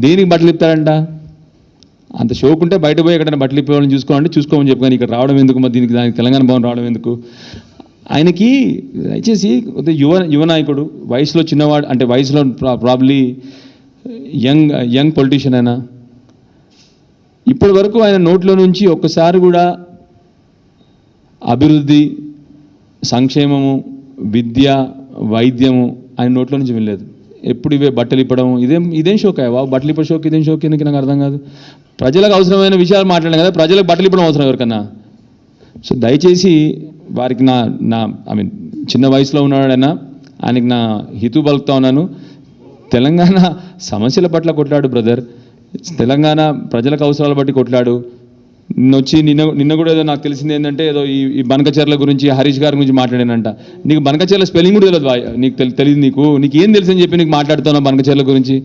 దేనికి బట్టలు ఇస్తాడంట? అంత షోక్ ఉంటే బయట పోయి ఎక్కడైనా బట్టలు ఇప్పేవాళ్ళని చూసుకోవాలంటే చూసుకోమని చెప్పాను. ఇక్కడ రావడం ఎందుకు, మరి దానికి తెలంగాణ భవన్ రావడం ఎందుకు? ఆయనకి దయచేసి యువ నాయకుడు, వయసులో చిన్నవాడు, అంటే వయసులో ప్రాబ్లీ యంగ్ పొలిటీషియన్ అయినా, ఇప్పటి వరకు ఆయన నోట్లో నుంచి ఒక్కసారి కూడా అభివృద్ధి, సంక్షేమము, విద్య, వైద్యము ఆయన నోట్లో నుంచి వెళ్ళలేదు. ఎప్పుడు ఇవే బట్టలు ఇప్పడం, ఇదేం షోక్ అయ్యా బాబు? బట్టలు ఇప్పే షోక్, ఇదేం షోక్ ఎందుకు నాకు అర్థం కాదు. ప్రజలకు అవసరమైన విషయాలు మాట్లాడాం కదా, ప్రజలకు బట్టలు ఇప్పడం అవసరం ఎవరికన్నా? సో దయచేసి వారికి ఐ మీన్ చిన్న వయసులో ఉన్నాడైనా ఆయనకి నా హితూ పలుకుతా ఉన్నాను. తెలంగాణ సమస్యల పట్ల కొట్లాడు బ్రదర్, తెలంగాణ ప్రజలకు అవసరాల బట్టి కొట్లాడు. నిన్న కూడా ఏదో నాకు తెలిసింది ఏంటంటే, ఏదో ఈ బనకచర్ల గురించి, హరీష్ గారి గురించి మాట్లాడానంట. నీకు బనకచర్ల స్పెల్లింగ్ కూడా తెలియదు, నీకు తెలియదు, నీకు ఏం తెలుసు అని చెప్పి నీకు మాట్లాడుతున్నావు బనకచర్ల గురించి.